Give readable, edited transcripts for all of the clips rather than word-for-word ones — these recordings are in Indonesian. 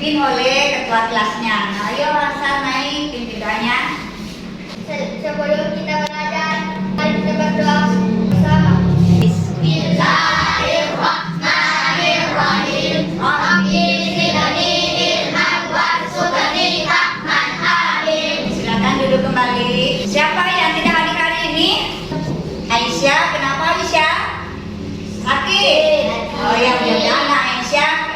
dipimpin oleh ketua kelasnya. Nah, ayo Hasan naik pimpinannya. Sebelum kita belajar, mari kita berdoa bersama. Bismillahirrahmanirrahim. Rabbi zidni ilman warzuqni fahman alim. Silakan duduk kembali. Siapa yang tidak hadir hari ini? Aisyah. Kenapa Aisyah? Sakit. Oh ya, mudah-mudahan Aisyah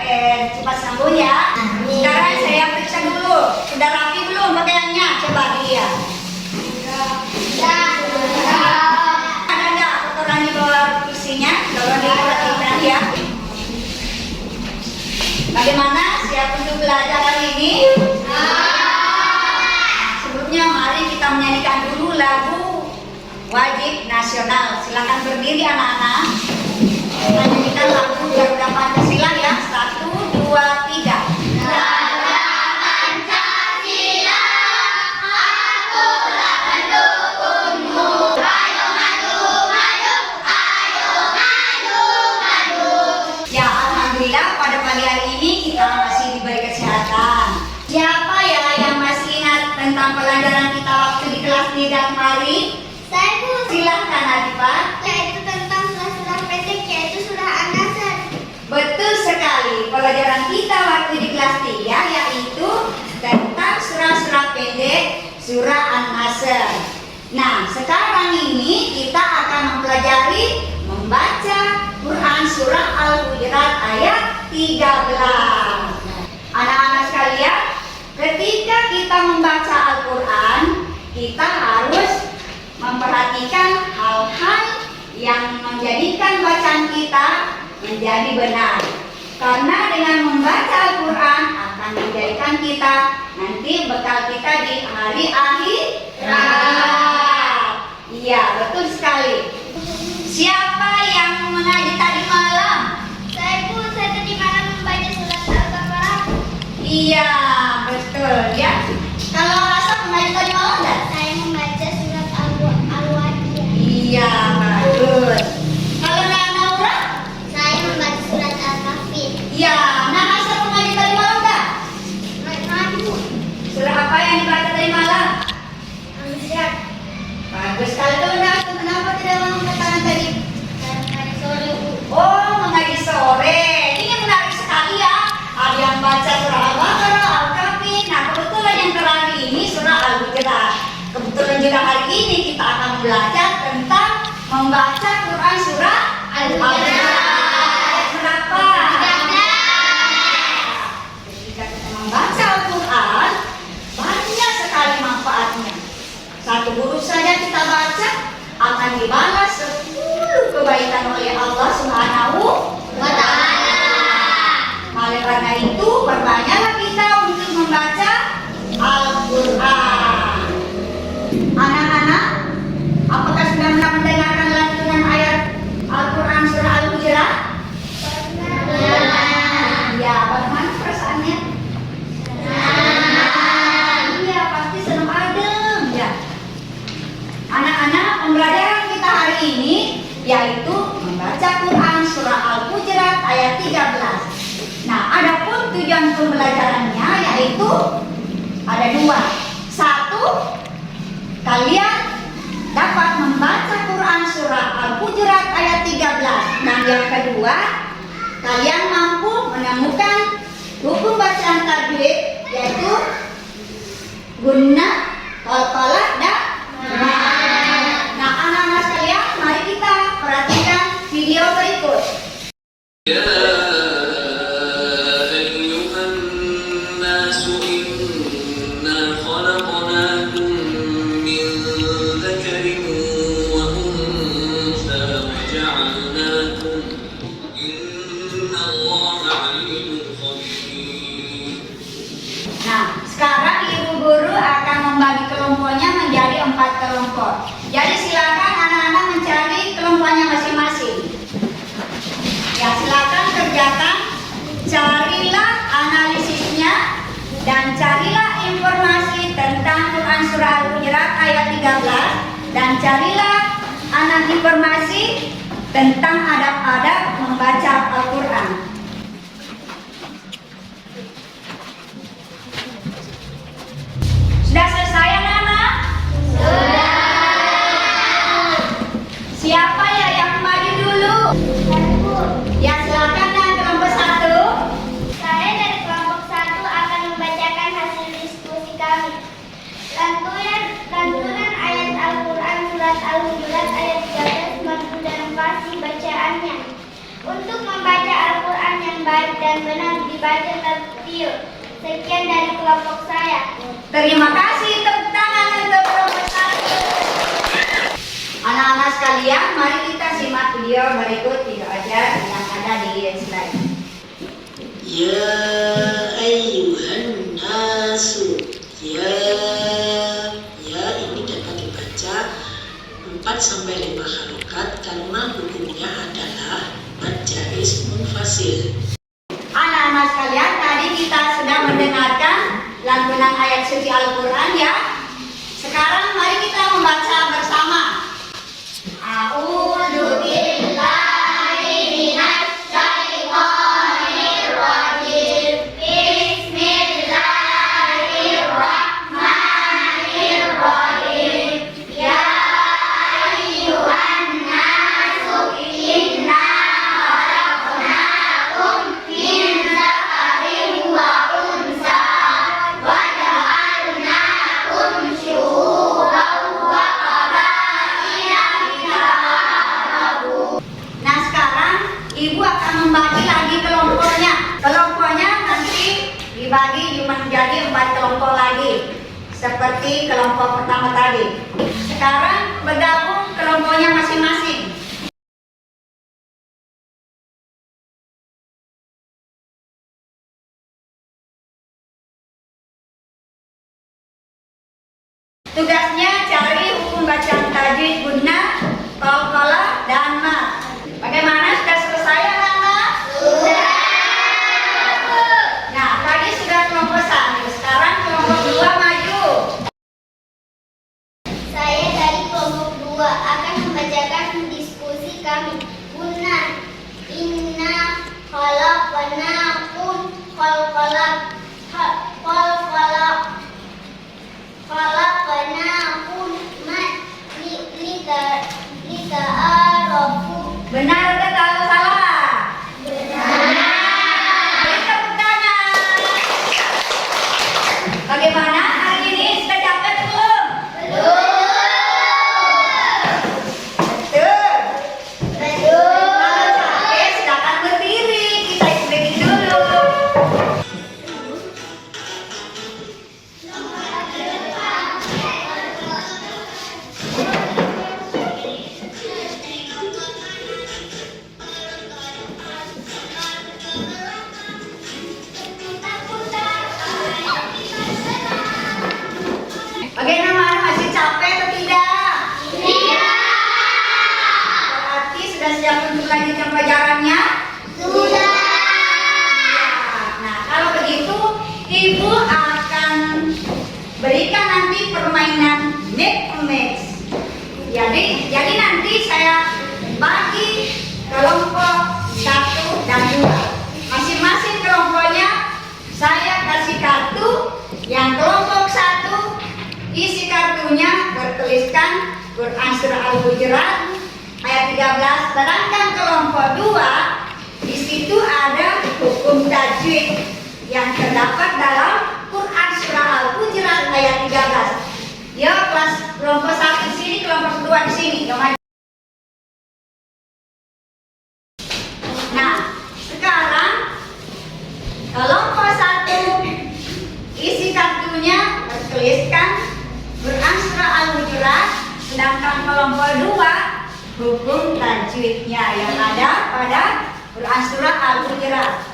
cepat sembuh ya. Sekarang saya periksa dulu. Sudah rapi belum pakaiannya? Coba dilihat. Ada nggak kotoran di bawah kursinya? Tolong diperhatikan ya. Bagaimana? Siap untuk belajar hari ini? Sebelumnya mari kita menyanyikan dulu lagu wajib nasional. Silakan berdiri anak-anak. Kita nyanyikan lagu Garuda Pancasila ya. 1, 2, 3. Ya, alhamdulillah pada pagi hari ini kita masih diberi kesehatan. Siapa ya yang masih ingat tentang pelajaran kita waktu di kelas 3 kemarin? Saya Bu. Silahkan Adifah. Yaitu tentang surah-surah pendek, yaitu surah An-Nasr. Betul sekali. Pelajaran kita waktu di kelas 3 yaitu tentang surah-surah pendek, surah An-Nasr. Nah, sekarang ini kita akan mempelajari membaca Quran surah Al-Hujurat ayat 13. Anak-anak sekalian, ketika kita membaca Al-Quran, kita harus memperhatikan hal-hal yang menjadikan bacaan kita menjadi benar. Karena dengan membaca Al-Quran akan menjadikan kita nanti bekal kita di hari akhirat. Iya, betul sekali. Siapa yang mengaji tadi malam? Saya Bu, saya tadi malam membaca surat Al-Baqarah. Iya, betul ya. Kalau Hasan mengaji tadi malam enggak? Saya membaca surat Al-Waqiah. Iya, bagus. Kalau Nak Naura? Saya membaca surat Al-Kahfi. Iya, Nak Hasan mengaji tadi malam enggak? Mengaji Bu. Surah apa yang dibaca tadi malam? Al-Hujurat. Bagus sekali. Kalau Nak Hasan kenapa tidak mau angkat tangan tadi? Hari sore Bu. Oh, mengaji sore. Ini menarik sekali ya. Ada yang baca surah Al-Baqarah, Al-Kahfi. Nah, kebetulan yang terakhir ini surah Al-Hujurat. Kebetulan juga hari ini kita akan belajar tentang membaca Quran surah Al-Hujurat. Ayat berapa? Ketika kita membaca Al-Quran, banyak sekali manfaatnya. Satu huruf saja kita baca akan dibalas 10 kebaikan oleh Allah Subhanahu wa Ta'ala. Oleh karena itu, perbanyaklah kita untuk membaca Al-Quran. Anak-anak, apakah sudah pernah mendengarkan lantunan ayat Al-Quran surah Al-Hujurat? Ya, bagaimana perasaannya? Iya, pasti senang adem ya. Anak-anak, pembelajaran kita hari ini yaitu membaca Quran surah Al-Hujurat ayat 13. Nah, adapun tujuan pembelajarannya yaitu ada 2. 1, kalian dapat membaca Quran surah Al-Hujurat ayat 13. Dan yang kedua, kalian mampu menemukan hukum bacaan tajwid yaitu gunnah, qalqalah dan mad. Nah, anak-anak sekalian, mari kita perhatikan video berikut. Nah, sekarang ibu guru akan membagi kelompoknya menjadi 4 kelompok. Jadi silakan anak-anak mencari kelompoknya masing-masing. Ya, silakan kerjakan. Carilah analisisnya dan carilah informasi tentang Quran surah Al-Hujurat ayat 13 dan carilah informasi tentang adab-adab membaca Al-Quran. Siapa ya yang maju dulu? Ibu, Ya silakan dan kelompok 1. saya dari kelompok 1 akan membacakan hasil diskusi kami. Lantunan ayat Al-Quran Surat Al-Hujurat ayat 13 memotivasi bacaannya. Untuk membaca Al-Quran yang baik dan benar dibaca tertil. Sekian dari kelompok saya. Terima kasih, tepuk tangan untuk kelompok 1. Anak-anak sekalian, mari kita simak video berikut video ajar yang ada di slide. Ya ayyuhan nasu. Ya ini dapat dibaca 4-5 harokat karena hukumnya adalah mad jaiz munfasil. Anak-anak sekalian, tadi kita sudah mendengarkan lantunan ayat suci Al-Quran ya. Sekarang mari kita membaca bersama. A'udzu billahi minasy syaithanir rajim. Bismillahirrahmanirrahim. Ya ayyuhan nasu inna khalaqnakum min dzakarin wa unsa wa ja'alnakum syu'uban wa qabaila lita'arafu. Nah, sekarang Ibu akan membagi lagi kelompoknya. Kelompoknya nanti dibagi menjadi 4 kelompok lagi, seperti kelompok pertama tadi. Sekarang bergabung kelompoknya masing-masing. Tugasnya cari hukum bacaan tajwid, guna, qalqalah, dan mad. Bagaimana, sudah selesai anak-anak? Sudah. Nah, tadi sudah kelompok 1. Sekarang kelompok 2 maju. Saya dari kelompok 2 akan membacakan diskusi kami. Guna inna khalaqnakum khalaqnakum lita'arafu. Benar atau salah? Beri tepuk tangan. Bagaimana hari ini? Sudah capek belum? Betul. Kalau capek silakan berdiri. Kita istirahat dulu. Bagaimana, masih capek atau tidak? Tidak. Berarti sudah siap untuk lanjutkan pelajarannya? Sudah. Nah, kalau begitu Ibu akan berikan nanti permainan make mix. Jadi nanti saya bagi kelompok 1 dan 2. Masing-masing kelompoknya saya kasih kartu. Yang kelompok 1 isi kartunya bertuliskan Quran Surah Al-Hujurat ayat 13. Sedangkan kelompok 2 di situ ada hukum tajwid yang terdapat dalam Quran Surah Al-Hujurat ayat 13. Ya, kelompok 1 di sini, kelompok 2 di sini. Nah, sekarang kelompok 1 isi kartunya bertuliskan Quran Surah Al-Hujurat, sedangkan kelompok 2 hukum tajwidnya yang ada pada Quran Surah Al-Hujurat.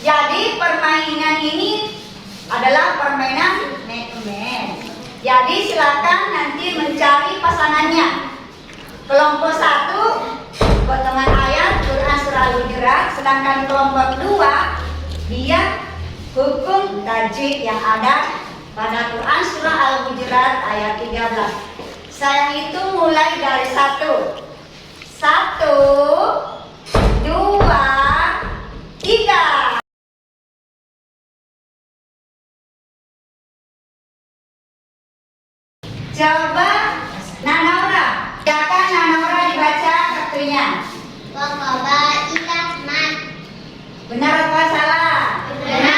Jadi permainan ini adalah permainan make-mix. Jadi silakan nanti mencari pasangannya. Kelompok 1 potongan ayat Quran Surah Al-Hujurat, sedangkan kelompok 2 dia hukum tajwid yang ada pada Quran Surah Al-Hujurat ayat 13. Saya hitung mulai dari 1. 1, 2, 3. Coba Nanaura. Silakan Nanaura dibaca kartunya. Wakoba Irahman. Benar apa salah? Benar.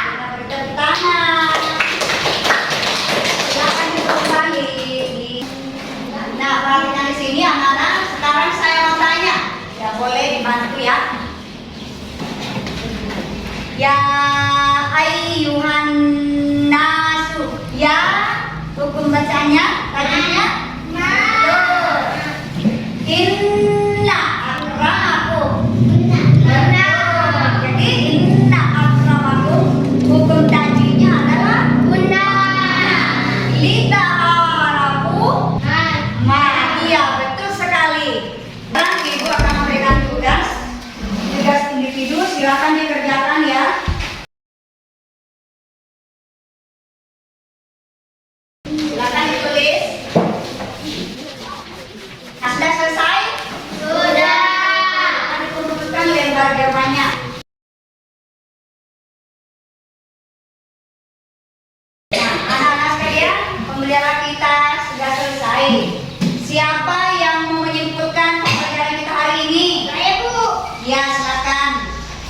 Kita bertepuk tangan. Silakan duduk kembali. Nah, perhatikan di sini anak-anak. Sekarang saya mau tanya. Ya boleh dibantu ya. Ya ayyuhan nasu. Ya hukum bacanya tadinya. Inna akramakum. Jadi inna akramakum hukum tajinya adalah lita arafu ma. Iya betul sekali. Dan ibu akan memberikan tugas individu, silakan dikerjakan ya. Silakan ditulis. Sudah selesai? Sudah. Akan dikumpulkan lembar jawabannya. Nah, anak-anak sekalian, pembelajaran kita sudah selesai. Siapa yang mau menyimpulkan pembelajaran kita hari ini? Saya Bu. Ya, silakan.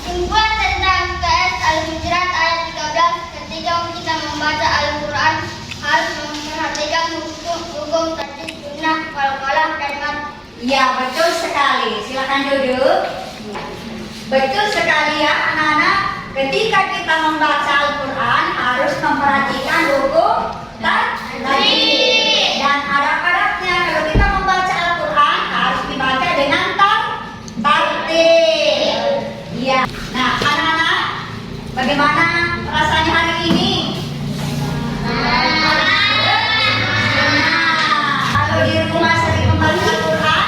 Kesimpulan tentang KS Al-Hujurat ayat 13, ketika kita membaca Al-Quran harus memperhatikan hukum tajwid, sunnah, qalqalah, dan mad. Ya, betul sekali. Silakan duduk. Betul sekali ya anak-anak. Ketika kita membaca Al-Quran harus memperhatikan hukum tajwid. Dan adab-adabnya kalau kita membaca Al-Quran harus dibaca dengan tartil. Iya. Nah, anak-anak, bagaimana rasanya hari ini? Kalau di rumah sering membaca Al-Quran?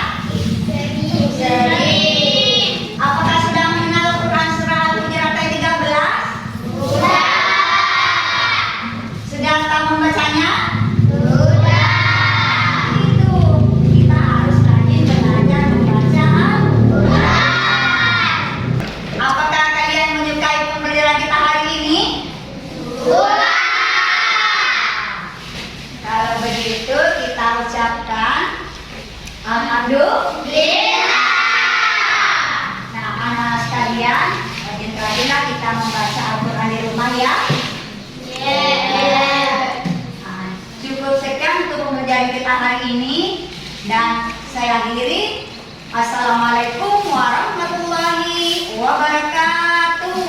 Sering. Apakah sudah mengenal Quran surah Al-Hujurat ayat 13? Sudah tahu membacanya? Itu kita harus rajin belajar membaca Al-Quran. Apakah kalian menyukai pembelajaran kita hari ini? Kalau begitu kita ucapkan Alhamdulillah. Nah, anak-anak sekalian, rajin-rajinlah kita membaca Al-Quran di rumah ya. Nah, cukup sekian untuk pembelajaran kita hari ini. Dan saya akhiri. Assalamualaikum warahmatullahi wabarakatuh.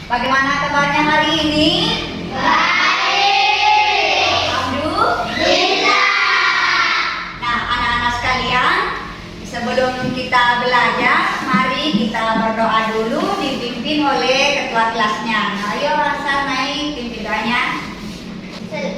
Bagaimana kabarnya hari ini? Baik. Alhamdulillah. Nah, anak-anak sekalian, sebelum kita belajar, kita berdoa dulu dipimpin oleh ketua kelasnya. Nah, ayo Hasan naik pimpin doanya.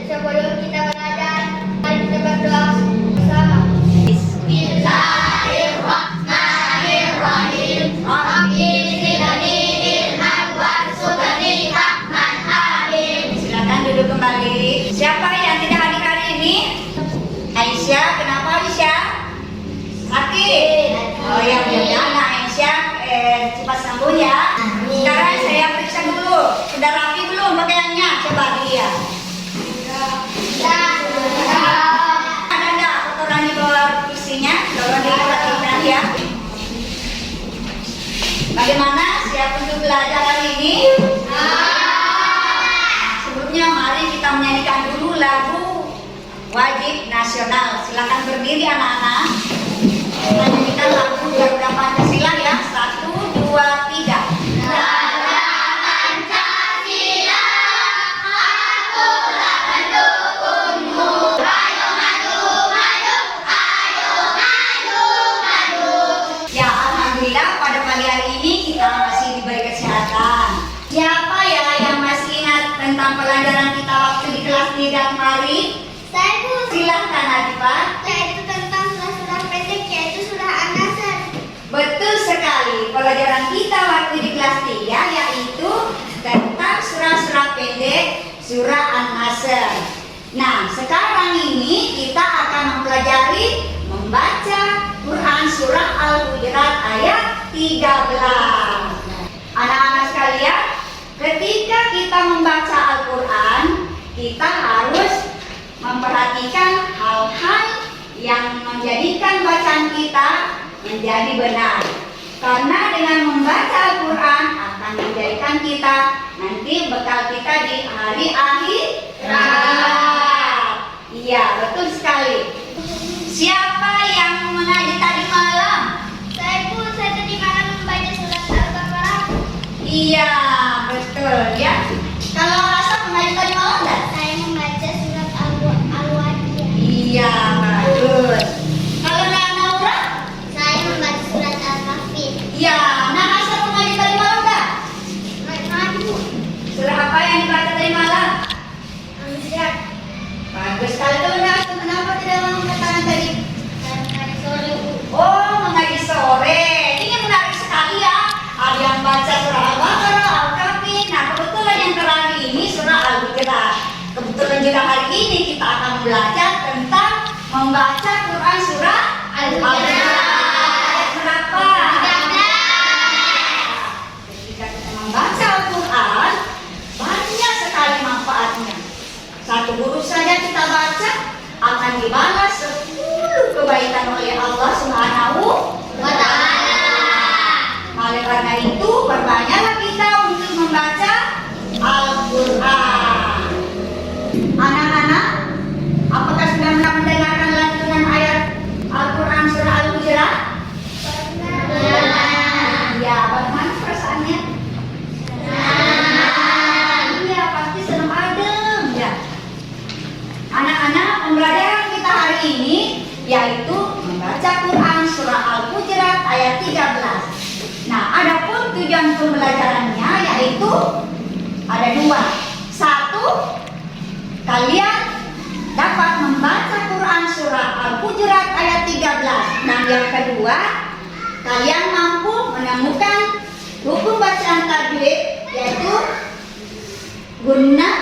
Sebelum kita belajar, mari kita berdoa bersama. Bismillahirrahmanirrahim. Rabbi zidni ilman warzuqni fahman alim. Silakan duduk kembali. Siapa yang tidak hadir hari ini? Aisyah. Kenapa Aisyah? Sakit. Oh ya, mudah-mudahan Aisyah cepat sembuh ya. Sekarang saya periksa dulu. Sudah rapi belum pakaiannya? Coba dilihat. Ada nggak kotoran di bawah kursinya? Tolong diperhatikan ya. Bagaimana? Siap untuk belajar hari ini? Sebelumnya mari kita menyanyikan dulu lagu wajib nasional. Silakan berdiri anak-anak. Kita nyanyikan lagu Garuda Pancasila ya. 1, 2, 3. Ya, alhamdulillah pada pagi hari ini kita masih diberi kesehatan. Siapa ya yang masih ingat tentang pelajaran kita waktu di kelas 3 kemarin? Saya Bu, Silakan Adifat. yaitu tentang surah-surah pendek, yaitu surah An-Nasr. Betul sekali. Pelajaran kita waktu di kelas 3 yaitu tentang surah-surah pendek, surah An-Nasr. Nah, sekarang ini kita akan mempelajari membaca Quran surah Al-Hujurat ayat 13. Anak-anak sekalian, ketika kita membaca Al-Quran, kita harus memperhatikan hal-hal yang menjadikan bacaan kita menjadi benar. Karena dengan membaca Al-Quran akan menjadikan kita nanti bekal kita di hari akhirat. Iya, betul sekali. Siapa yang mengaji tadi malam? Saya Bu, saya tadi malam membaca surat Al-Baqarah. Iya, betul ya. Kalau Hasan mengaji tadi malam enggak? Saya membaca surat Al-Waqiah. Iya, bagus. Kalau Naura? Saya membaca surat Al-Kahfi. Iya, nah Hasan mengaji tadi malam enggak? Mari Bu. Surah apa yang dibaca tadi malam? Al-Hujurat. Bagus. Kalau Naura, kenapa tidak mau angkat tangan tadi? Saya mengaji sore Bu. Oh, mengaji sore. Ini menarik sekali ya. Ada yang baca surah Al-Baqarah, Al-Kahfi. Nah, kebetulan yang terakhir ini surah Al-Hujurat. Kebetulan juga hari ini kita akan belajar tentang membaca Quran surah Al-Hujurat. Ayat berapa? Ketika kita membaca Al-Quran, banyak sekali manfaatnya. Satu huruf saja kita baca akan dibalas 10 kebaikan oleh Allah Subhanahu wa Ta'ala. Oleh karena itu, perbanyaklah kita untuk membaca Al-Quran. Anak-anak, apakah sudah pernah mendengarkan lantunan ayat Al-Quran surah Al-Hujurat? Ya, bagaimana perasaannya? Iya, pasti senang adem ya. Anak-anak, pembelajaran kita hari ini yaitu membaca Quran surah Al-Hujurat ayat 13. Nah, adapun tujuan pembelajarannya yaitu ada 2. 1, kalian dapat membaca Quran surah Al-Hujurat ayat 13. Dan yang kedua, kalian mampu menemukan hukum bacaan tajwid yaitu gunnah,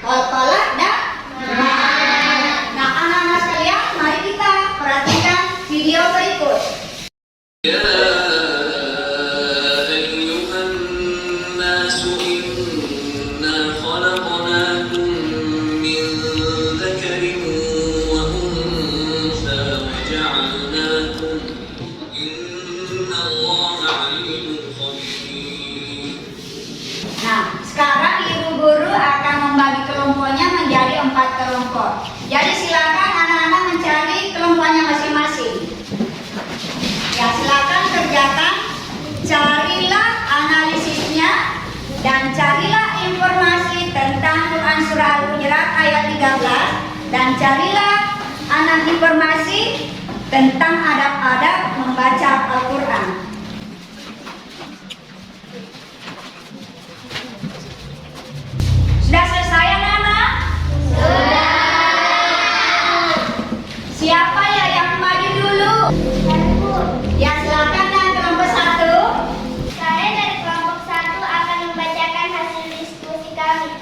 qalqalah, dan mad. Nah, anak-anak sekalian, mari kita perhatikan video berikut. يا أيها الناس إنا خلقناكم من ذكر وأنثى وجعلناكم إن الله عليم خبير. Nah, sekarang ibu guru akan membagi kelompoknya menjadi 4 kelompok. Jadi silakan anak-anak mencari kelompoknya masing-masing. Ya, silakan kerjakan. Carilah analisisnya dan carilah informasi tentang Quran surah Al-Hujurat ayat 13 dan carilah informasi tentang adab-adab membaca Al-Quran. Siapa ya yang maju dulu? Aku. Ya silakan dan kelompok 1. Saya dari kelompok 1 akan membacakan hasil diskusi kami.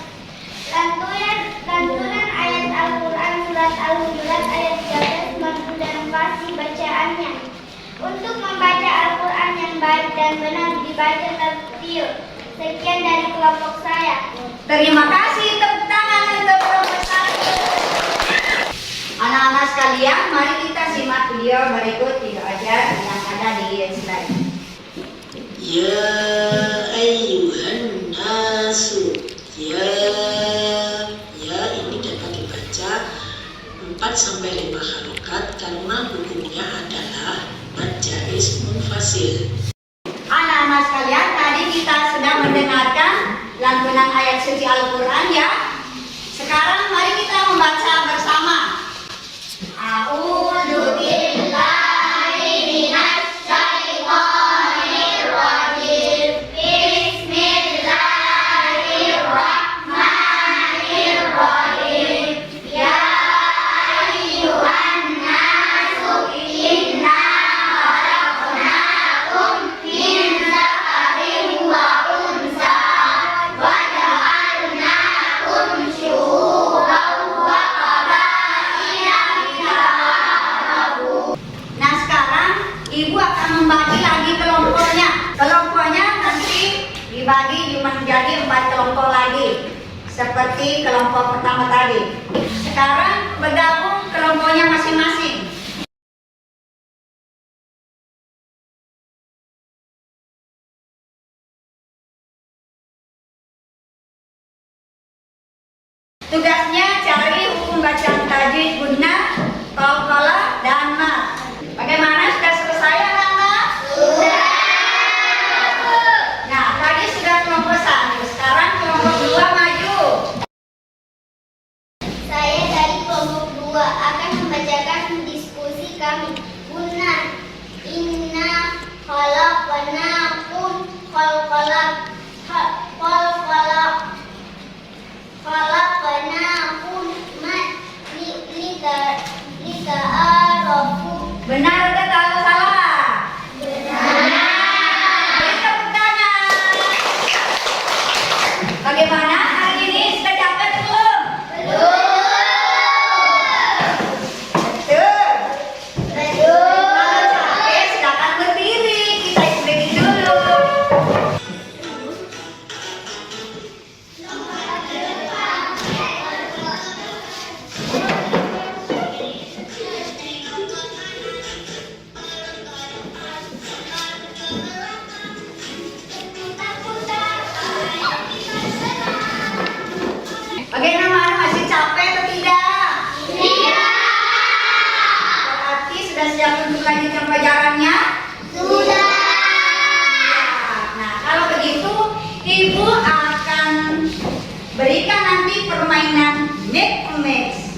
Lantunan ayat Al-Quran Surat Al-Hujurat ayat 13 mengundang fasih bacaannya. Untuk membaca Al-Quran yang baik dan benar dibaca tertil. Sekian dari kelompok saya. Terima kasih, tepuk tangan untuk kelompok 1. Anak-anak sekalian, mari kita simak video berikut video ajar yang ada di slide. Ya ayyuhan nasu. Ya ini dapat dibaca 4 sampai 5 harokat karena hukumnya adalah mad jaiz munfasil. Anak-anak sekalian, tadi kita sudah mendengarkan lantunan ayat suci Al-Quran ya. Sekarang mari kita membaca bersama. A'udzu billahi minasy syaithanir rajim. Bismillahirrahmanirrahim. Ya ayyuhan nasu inna khalaqnakum min dzakarin wa unsa wa ja'alnakum syu'uban wa qabaila lita'arafu. Nah, sekarang Ibu akan membagi lagi kelompoknya. Kelompoknya nanti dibagi menjadi 4 kelompok lagi. Seperti kelompok pertama tadi. Sekarang bergabung kelompoknya masing-masing. Tugasnya cari hukum bacaan tajwid guna, qalqalah, dan mat. Bagaimana, sudah selesai anak-anak? Sudah. Nah, tadi sudah kelompok 1. Sekarang kelompok 2 maju. Saya dari kelompok 2 akan membacakan diskusi kami. Guna inna khalaqnakum khalaqnakum lita'arafu. Benar atau salah? Benar. Beri tepuk tangan. Bagaimana hari ini, sudah capek belum? Betul. Kalau capek silakan berdiri. Kita istirahat dulu. Bagaimana, masih capek atau tidak? Tidak. Berarti sudah siap untuk lanjutkan pelajarannya? Sudah. Nah, kalau begitu Ibu akan berikan nanti permainan make and match.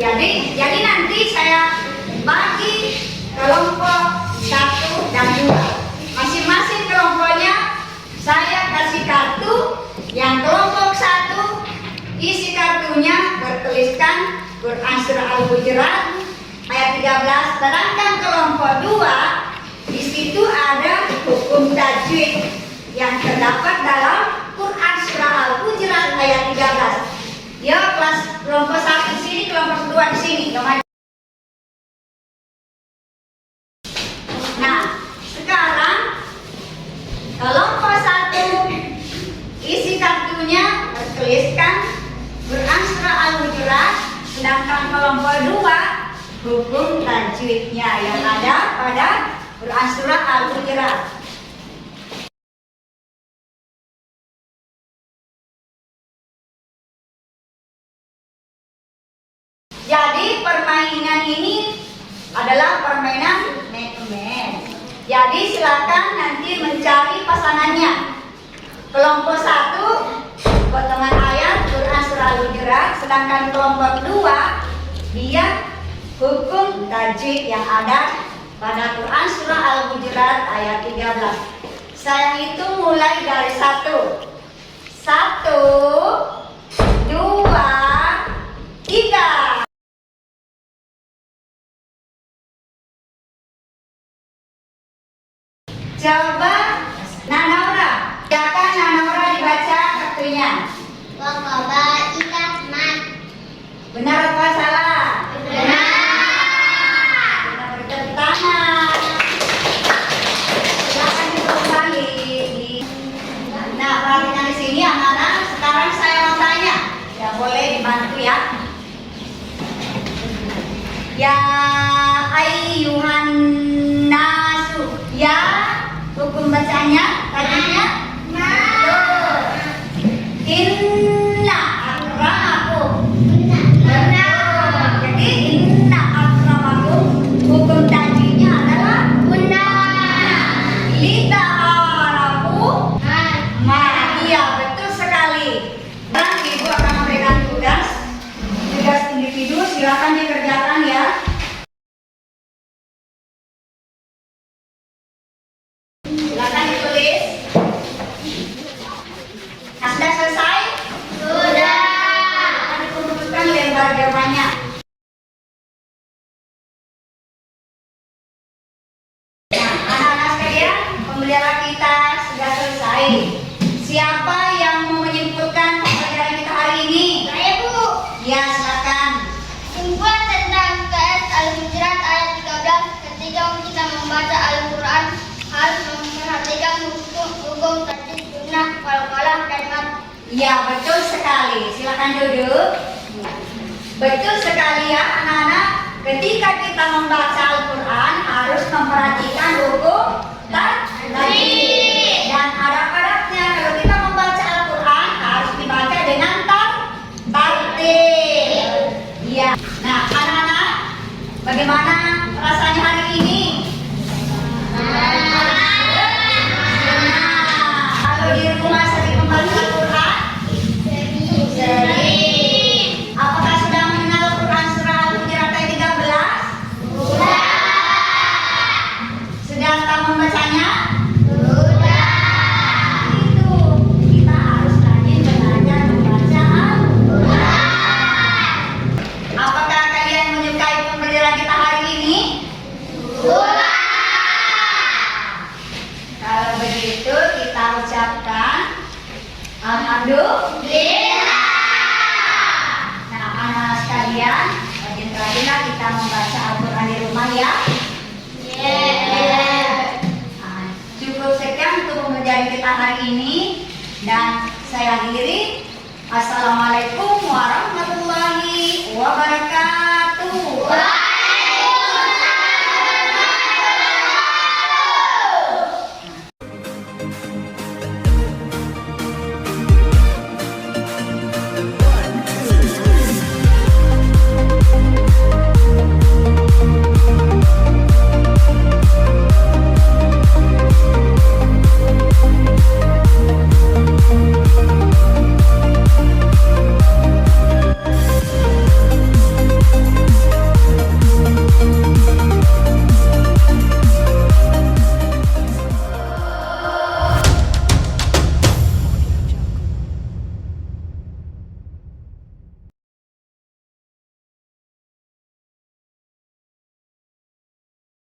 Jadi nanti saya bagi kelompok 1 dan 2. Masing-masing kelompoknya saya kasih kartu. Yang kelompok 1 isi kartunya bertuliskan Quran Surah Al-Hujurat ayat 13. Sedangkan kelompok 2 di situ ada hukum tajwid yang terdapat dalam Quran Surah Al-Hujurat ayat 13. Ya, kelas kelompok 1 di sini, kelompok 2 di sini. Nah, sekarang kelompok 1 isi kartunya bertuliskan Quran Surah Al-Hujurat, sedangkan kelompok 2 hukum tajwidnya yang ada pada Quran Surah Al-Hujurat. Jadi permainan ini adalah permainan make and match. Jadi silakan nanti mencari pasangannya. Kelompok 1 potongan ayat Quran Surah Al-Hujurat, sedangkan kelompok 2 dia hukum tajwid yang ada pada Quran Surah Al-Hujurat ayat 13. Saya hitung mulai dari 1. 1, 2, 3. Coba Nanaura, silakan Nanaura dibaca kartunya. Wakaba ikat mat. Benar apa salah? Benar. Kita berikan tangan. Silakan kembali. Nah, perhatikan di sini anak-anak. Sekarang saya mau tanya. Ya boleh dibantu ya. Ya ayyuhan nasu. Ya, hukum bacanya tadinya. Inna akramakum. Jadi inna akramakum hukum tadinya adalah lita araku. Iya betul sekali. Dan ibu akan memberikan tugas individu, silakan dikerjakan ya. Silakan ditulis. Nah, sudah selesai? Sudah. Akan dikumpulkan lembar jawabannya. Nah, anak-anak sekalian, pembelajaran kita sudah selesai. Siapa yang mau menyimpulkan pembelajaran kita hari ini? Saya Bu. Ya, silakan. Kesimpulan tentang KS Al-Hujurat ayat 13, ketika kita membaca Al-Quran harus memperhatikan hukum tertib sunnah wal-qalam dan mat. Ya, betul sekali. Silakan duduk. Betul sekali ya anak-anak. Ketika kita membaca Al-Quran harus memperhatikan hukum tertib. Dan adab-adabnya kalau kita membaca Al-Quran harus dibaca dengan tertib. Iya. Nah, anak-anak, bagaimana rasanya hari ini? Kalau di rumah sering membaca Al-Quran? Sering. Apakah sudah mengenal Quran surah Al-Hujurat ayat 13? Sudah. Sudah tahu membacanya? Sudah. Itu kita harus rajin belajar membaca Al-Quran. Apakah kalian menyukai pembelajaran kita hari ini? Sudah. Kalau begitu kita ucapkan Alhamdulillah. Nah, anak-anak sekalian, rajin-rajinlah kita membaca Al-Quran di rumah ya. Nah, cukup sekian untuk pembelajaran kita hari ini. Dan saya akhiri. Assalamualaikum warahmatullahi wabarakatuh.